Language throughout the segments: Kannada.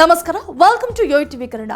ನಮಸ್ಕಾರ, welcome to Yoyo TV Kannada.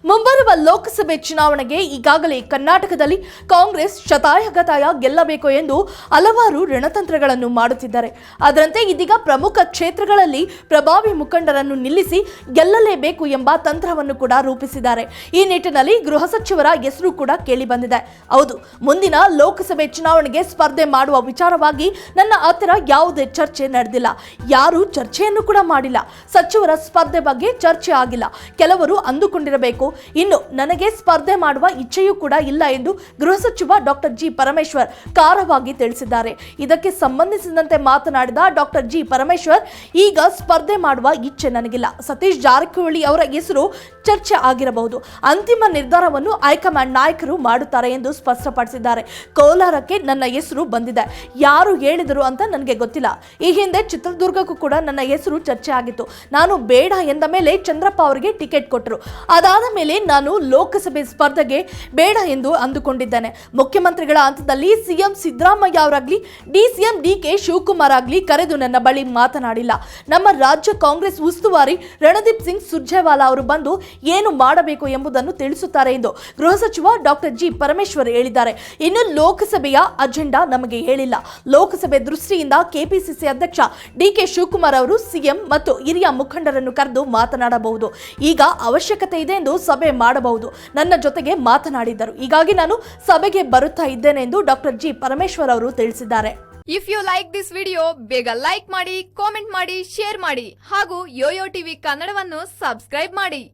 ಮುಂಬರುವ ಲೋಕಸಭೆ ಚುನಾವಣೆಗೆ ಈಗಾಗಲೇ ಕರ್ನಾಟಕದಲ್ಲಿ ಕಾಂಗ್ರೆಸ್ ಶತಾಯಗತಾಯ ಗೆಲ್ಲಬೇಕು ಎಂದು ಹಲವಾರು ರಣತಂತ್ರಗಳನ್ನು ಮಾಡುತ್ತಿದ್ದಾರೆ. ಅದರಂತೆ ಇದೀಗ ಪ್ರಮುಖ ಕ್ಷೇತ್ರಗಳಲ್ಲಿ ಪ್ರಭಾವಿ ಮುಖಂಡರನ್ನು ನಿಲ್ಲಿಸಿ ಗೆಲ್ಲಲೇಬೇಕು ಎಂಬ ತಂತ್ರವನ್ನು ಕೂಡ ರೂಪಿಸಿದ್ದಾರೆ. ಈ ನಿಟ್ಟಿನಲ್ಲಿ ಗೃಹ ಸಚಿವರ ಹೆಸರು ಕೂಡ ಕೇಳಿ ಬಂದಿದೆ. ಹೌದು, ಮುಂದಿನ ಲೋಕಸಭೆ ಚುನಾವಣೆಗೆ ಸ್ಪರ್ಧೆ ಮಾಡುವ ವಿಚಾರವಾಗಿ ನನ್ನ ಹತ್ತಿರ ಯಾವುದೇ ಚರ್ಚೆ ನಡೆದಿಲ್ಲ. ಯಾರು ಚರ್ಚೆಯನ್ನು ಕೂಡ ಮಾಡಿಲ್ಲ. ಸಚಿವರ ಸ್ಪರ್ಧೆ ಬಗ್ಗೆ ಚರ್ಚೆ ಆಗಿಲ್ಲ. ಕೆಲವರು ಅಂದುಕೊಂಡಿರಬೇಕು, ಇನ್ನು ನನಗೆ ಸ್ಪರ್ಧೆ ಮಾಡುವ ಇಚ್ಛೆಯೂ ಕೂಡ ಇಲ್ಲ ಎಂದು ಗೃಹ ಸಚಿವ ಡಾಕ್ಟರ್ ಜಿ ಪರಮೇಶ್ವರ್ ಖಾರವಾಗಿ ತಿಳಿಸಿದ್ದಾರೆ. ಇದಕ್ಕೆ ಸಂಬಂಧಿಸಿದಂತೆ ಮಾತನಾಡಿದ ಡಾಕ್ಟರ್ ಜಿ ಪರಮೇಶ್ವರ್, ಈಗ ಸ್ಪರ್ಧೆ ಮಾಡುವ ಇಚ್ಛೆ ನನಗಿಲ್ಲ. ಸತೀಶ್ ಜಾರಕಿಹೊಳಿ ಅವರ ಹೆಸರು ಚರ್ಚೆ ಆಗಿರಬಹುದು. ಅಂತಿಮ ನಿರ್ಧಾರವನ್ನು ಹೈಕಮಾಂಡ್ ನಾಯಕರು ಮಾಡುತ್ತಾರೆ ಎಂದು ಸ್ಪಷ್ಟಪಡಿಸಿದ್ದಾರೆ. ಕೋಲಾರಕ್ಕೆ ನನ್ನ ಹೆಸರು ಬಂದಿದೆ. ಯಾರು ಹೇಳಿದರು ಅಂತ ನನಗೆ ಗೊತ್ತಿಲ್ಲ. ಈ ಹಿಂದೆ ಚಿತ್ರದುರ್ಗಕ್ಕೂ ಕೂಡ ನನ್ನ ಹೆಸರು ಚರ್ಚೆ ಆಗಿತ್ತು. ನಾನು ಬೇಡ ಎಂದ ಮೇಲೆ ಚಂದ್ರಪ್ಪ ಅವರಿಗೆ ಟಿಕೆಟ್ ಕೊಟ್ಟರು. ಅದಾದ ಮೇಲೆ ನಾನು ಲೋಕಸಭೆ ಸ್ಪರ್ಧೆಗೆ ಬೇಡ ಎಂದು ಅಂದುಕೊಂಡಿದ್ದೇನೆ. ಮುಖ್ಯಮಂತ್ರಿಗಳ ಹಂತದಲ್ಲಿ ಸಿಎಂ ಸಿದ್ದರಾಮಯ್ಯ ಅವರಾಗ್ಲಿ, ಡಿಸಿಎಂ ಡಿಕೆ ಶಿವಕುಮಾರ್ ಆಗಲಿ ಕರೆದು ನನ್ನ ಬಳಿ ಮಾತನಾಡಿಲ್ಲ. ನಮ್ಮ ರಾಜ್ಯ ಕಾಂಗ್ರೆಸ್ ಉಸ್ತುವಾರಿ ರಣದೀಪ್ ಸಿಂಗ್ ಸುರ್ಜೇವಾಲಾ ಅವರು ಬಂದು ಏನು ಮಾಡಬೇಕು ಎಂಬುದನ್ನು ತಿಳಿಸುತ್ತಾರೆ ಎಂದು ಗೃಹ ಸಚಿವ ಡಾಕ್ಟರ್ ಜಿ ಪರಮೇಶ್ವರ್ ಹೇಳಿದ್ದಾರೆ. ಇನ್ನು ಲೋಕಸಭೆಯ ಅಜೆಂಡಾ ನಮಗೆ ಹೇಳಿಲ್ಲ. ಲೋಕಸಭೆ ದೃಷ್ಟಿಯಿಂದ ಕೆಪಿಸಿಸಿ ಅಧ್ಯಕ್ಷ ಡಿಕೆ ಶಿವಕುಮಾರ್ ಅವರು ಸಿಎಂ ಮತ್ತು ಹಿರಿಯ ಮುಖಂಡರನ್ನು ಕರೆದು ಮಾತನಾಡಬಹುದು. ಈಗ ಅವಶ್ಯಕತೆ ಇದೆ ಎಂದು ಸಭೆ ಮಾಡಬಹುದು. ನನ್ನ ಜೊತೆಗೆ ಮಾತನಾಡಿದ್ದರು. ಹೀಗಾಗಿ ನಾನು ಸಭೆಗೆ ಬರುತ್ತಾ ಇದ್ದೇನೆ ಎಂದು ಡಾಕ್ಟರ್ ಜಿ ಪರಮೇಶ್ವರ್ ಅವರು ತಿಳಿಸಿದ್ದಾರೆ. If you like this video, ಬೇಗ ಲೈಕ್ ಮಾಡಿ, ಕಾಮೆಂಟ್ ಮಾಡಿ, ಶೇರ್ ಮಾಡಿ ಹಾಗೂ ಯೋಯೋ ಟಿವಿ ಕನ್ನಡವನ್ನು ಸಬ್ಸ್ಕ್ರೈಬ್ ಮಾಡಿ.